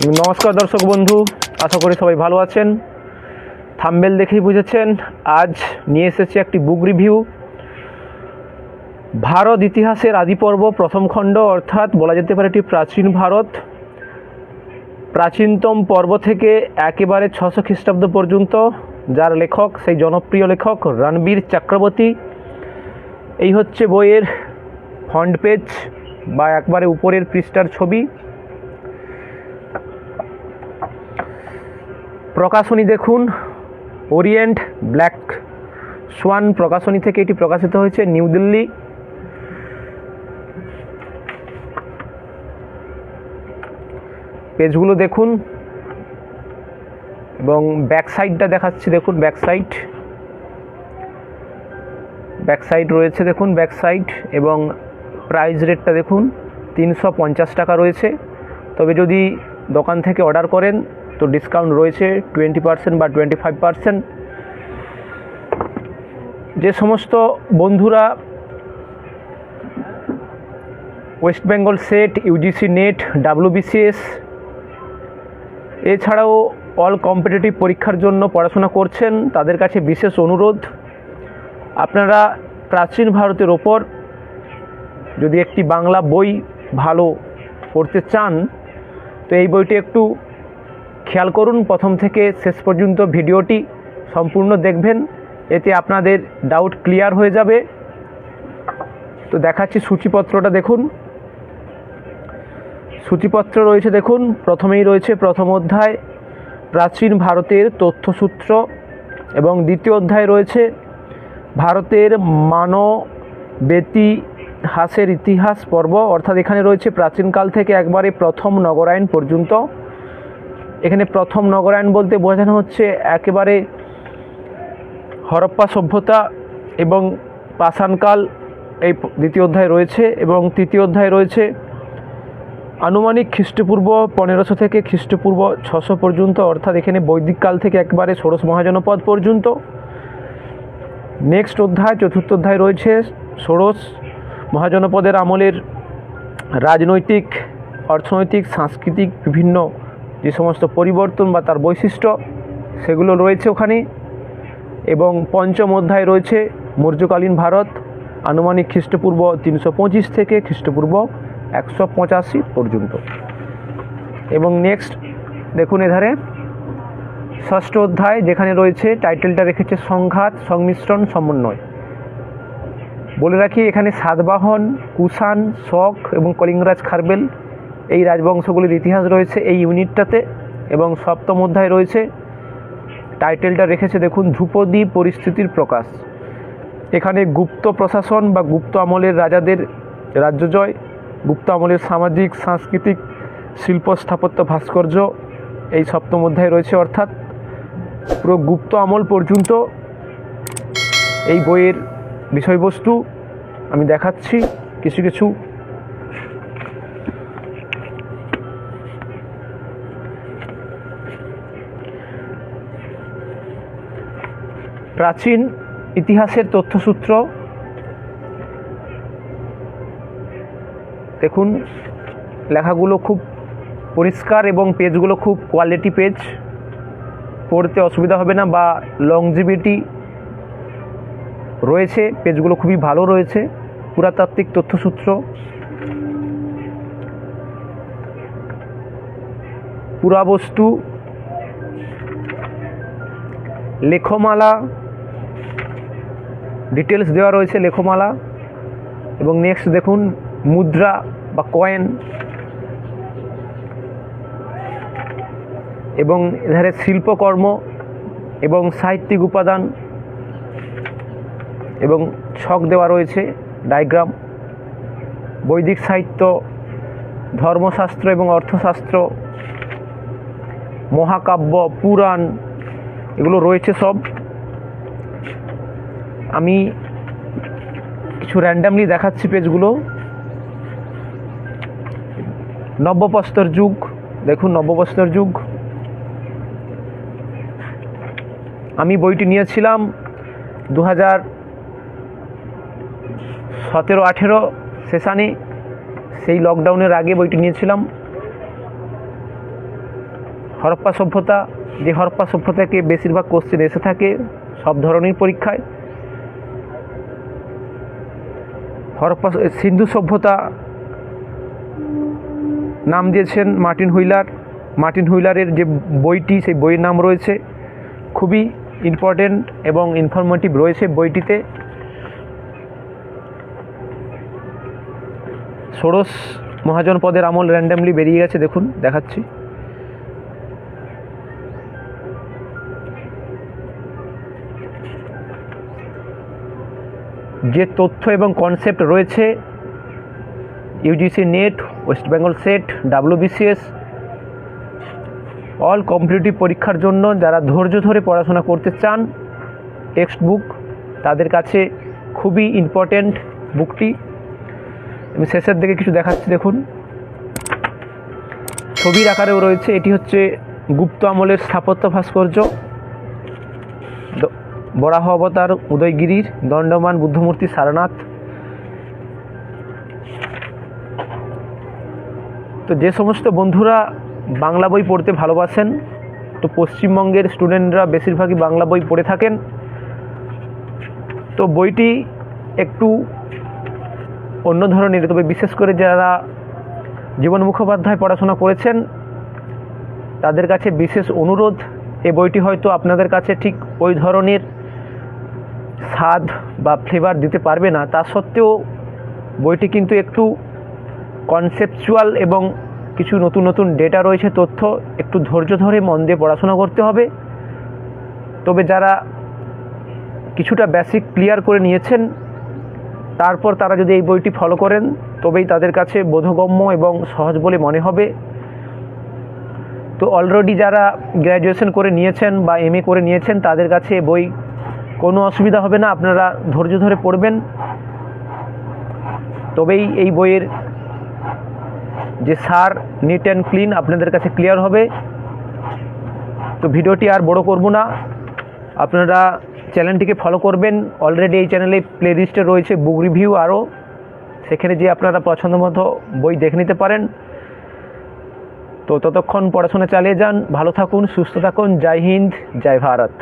নমস্কার দর্শক বন্ধু, আশা করি সবাই ভালো আছেন। থাম্বনেল দেখেই বুঝেছেন আজ নিয়ে এসেছি একটি বুক রিভিউ। ভারত ইতিহাসের আদিপর্ব প্রথম খণ্ড, অর্থাৎ বলা যেতে পারে এটি প্রাচীন ভারত, প্রাচীনতম পর্ব থেকে একেবারে 600 খ্রিস্টাব্দ পর্যন্ত, যার লেখক সেই জনপ্রিয় লেখক রণবীর চক্রবর্তী। এই হচ্ছে বইয়ের ফ্রন্ট পেজ বা একবারে উপরের পৃষ্ঠার ছবি। প্রকাশনী দেখুন, ওরিয়েন্ট ব্ল্যাক সোয়ান প্রকাশনী থেকে এটি প্রকাশিত হয়েছে, নিউ দিল্লি। পেজগুলো দেখুন এবং ব্যাক সাইডটা দেখাচ্ছি। দেখুন ব্যাক সাইড রয়েছে, দেখুন ব্যাক সাইড, এবং প্রাইস রেটটা দেখুন 350 টাকা রয়েছে। তবে যদি দোকান থেকে অর্ডার করেন তো ডিসকাউন্ট রয়েছে 20% বা 25%। যে সমস্ত বন্ধুরা West Bengal set, UGC net, WBCS এছাড়াও অল কম্পিটিটিভ পরীক্ষার জন্য পড়াশোনা করছেন, তাদের কাছে বিশেষ অনুরোধ, আপনারা প্রাচীন ভারতের ওপর যদি একটি বাংলা বই ভালো পড়তে চান তো এই বইটি একটু খেয়াল করুন। প্রথম থেকে শেষ পর্যন্ত ভিডিওটি সম্পূর্ণ দেখবেন, এতে আপনাদের ডাউট ক্লিয়ার হয়ে যাবে। তো দেখাচ্ছি সূচিপত্রটা দেখুন। সূচিপত্র রয়েছে দেখুন, প্রথমেই রয়েছে প্রথম অধ্যায় প্রাচীন ভারতের তথ্যসূত্র, এবং দ্বিতীয় অধ্যায় রয়েছে ভারতের মানবেতিহাসের ইতিহাস পর্ব, অর্থাৎ এখানে রয়েছে প্রাচীনকাল থেকে একবারে প্রথম নগরায়ণ পর্যন্ত। এখানে প্রথম নগরায়ণ বলতে বোঝানো হচ্ছে একেবারে হরপ্পা সভ্যতা এবং পাষাণকাল, এই দ্বিতীয় অধ্যায় রয়েছে। এবং তৃতীয় অধ্যায় রয়েছে আনুমানিক খ্রিস্টপূর্ব 1500 থেকে খ্রিস্টপূর্ব 600 পর্যন্ত, অর্থাৎ এখানে বৈদিক কাল থেকে একবারে ষোড়শ মহাজনপদ পর্যন্ত। নেক্সট অধ্যায়, চতুর্থ অধ্যায় রয়েছে ষোড়শ মহাজনপদের আমলের রাজনৈতিক, অর্থনৈতিক, সাংস্কৃতিক বিভিন্ন যে সমস্ত পরিবর্তন বা তার বৈশিষ্ট্য সেগুলো রয়েছে ওখানে। এবং পঞ্চম অধ্যায় রয়েছে মৌর্যকালীন ভারত, আনুমানিক খ্রিস্টপূর্ব 325 থেকে খ্রিস্টপূর্ব 185 পর্যন্ত। এবং নেক্সট দেখুন এধারে ষষ্ঠ অধ্যায়, যেখানে রয়েছে টাইটেলটা রেখেছে সংঘাত, সংমিশ্রণ, সমন্বয়। বলে রাখি এখানে সাতবাহন, কুষাণ, শক এবং কলিঙ্গরাজ খারবেল এই রাজবংশগুলির ইতিহাস রয়েছে এই ইউনিটটাতে। এবং সপ্তম অধ্যায় রয়েছে টাইটেলটা রেখেছে দেখুন ধ্রুপদী পরিস্থিতির প্রকাশ। এখানে গুপ্ত প্রশাসন বা গুপ্ত আমলের রাজাদের রাজ্য জয়, গুপ্ত আমলের সামাজিক, সাংস্কৃতিক, শিল্প, স্থাপত্য, ভাস্কর্য এই সপ্তম অধ্যায় রয়েছে। অর্থাৎ পুরো গুপ্ত আমল পর্যন্ত এই বইয়ের বিষয়বস্তু আমি দেখাচ্ছি কিছু কিছু। প্রাচীন ইতিহাসের তথ্যসূত্র দেখুন, লেখাগুলো খুব পরিষ্কার এবং পেজগুলো খুব কোয়ালিটি পেজ, পড়তে অসুবিধা হবে না বা লংজিভিটি রয়েছে, পেজগুলো খুবই ভালো রয়েছে। পুরাতাত্ত্বিক তথ্যসূত্র, পুরাবস্তু, লেখমালা, ডিটেলস দেওয়া রয়েছে লেখমালা। এবং নেক্সট দেখুন মুদ্রা বা কয়েন, এবং এধারে শিল্পকর্ম এবং সাহিত্যিক উপাদান এবং ছক দেওয়া রয়েছে, ডায়াগ্রাম, বৈদিক সাহিত্য, ধর্মশাস্ত্র এবং অর্থশাস্ত্র, মহাকাব্য, পুরাণ এগুলো রয়েছে সব। আমি কিছু র্যান্ডামলি দেখাচ্ছি পেজগুলো। নব্যপ্রস্তর যুগ দেখুন, নব্যপ্রস্তর যুগ আমি বইটি নিয়েছিলাম 2017-18 সেশানে, সেই লকডাউনের আগে বইটি নিয়েছিলাম। হরপ্পা সভ্যতা, যে হরপ্পা সভ্যতাকে বেশিরভাগ কোশ্চেন এসে থাকে সব ধরনের পরীক্ষায়। হরপ্পা সিন্ধু সভ্যতা নাম দিয়েছেন মার্টিন হুইলার। মার্টিন হুইলারের যে বইটি, সেই বইয়ের নাম রয়েছে, খুবই ইম্পর্টেন্ট এবং ইনফরমেটিভ রয়েছে বইটিতে। ষোড়শ মহাজনপদের আমল র্যান্ডামলি বেরিয়ে গেছে, দেখুন দেখাচ্ছি। যে তথ্য এবং কনসেপ্ট রয়েছে UGC net, West Bengal set, WBCS, all competitive পরীক্ষার জন্য যারা ধৈর্য ধরে পড়াশোনা করতে চান, টেক্সট বুক তাদের কাছে খুবই ইম্পর্টেন্ট বুকটি। আমি শেষের দিকে কিছু দেখাচ্ছি, দেখুন ছবির আকারেও রয়েছে। এটি হচ্ছে গুপ্ত আমলের স্থাপত্য ভাস্কর্য, বরাহ অবতার, উদয়গিরির, দণ্ডমান বুদ্ধমূর্তি, সারনাথ। তো যে সমস্ত বন্ধুরা বাংলা বই পড়তে ভালোবাসেন, তো পশ্চিমবঙ্গের স্টুডেন্টরা বেশিরভাগই বাংলা বই পড়ে থাকেন, তো বইটি একটু অন্য ধরনের। তবে বিশেষ করে যারা জীবন মুখোপাধ্যায় পড়াশোনা করেছেন তাদের কাছে বিশেষ অনুরোধ, এই বইটি হয়তো আপনাদের কাছে ঠিক ওই ধরনের স্বাদ বা ফ্লেভার দিতে পারবে না, তা সত্ত্বেও বইটি কিন্তু একটু কনসেপচুয়াল এবং কিছু নতুন নতুন ডেটা রয়েছে, তথ্য, একটু ধৈর্য ধরে মন দিয়ে পড়াশোনা করতে হবে। তবে যারা কিছুটা বেসিক ক্লিয়ার করে নিয়েছেন, তারপর তারা যদি এই বইটি ফলো করেন তবেই তাদের কাছে বোধগম্য এবং সহজ বলে মনে হবে। তো অলরেডি যারা গ্র্যাজুয়েশন করে নিয়েছেন বা MA করে নিয়েছেন তাদের কাছে বই কোনো অসুবিধা হবে না, আপনারা ধৈর্য ধরে পড়বেন, তবেই এই বইয়ের যে সার নিট অ্যান্ড ক্লিন আপনাদের কাছে ক্লিয়ার হবে। তো ভিডিওটি আর বড় করব না, আপনারা চ্যানেলটিকে ফলো করবেন। অলরেডি এই চ্যানেলে প্লে লিস্টে রয়েছে বুক রিভিউ আরও, সেখানে যে আপনারা পছন্দ মতো বই দেখে নিতে পারেন। তো ততক্ষণ পড়াশোনা চালিয়ে যান, ভালো থাকুন, সুস্থ থাকুন। জয় হিন্দ, জয় ভারত।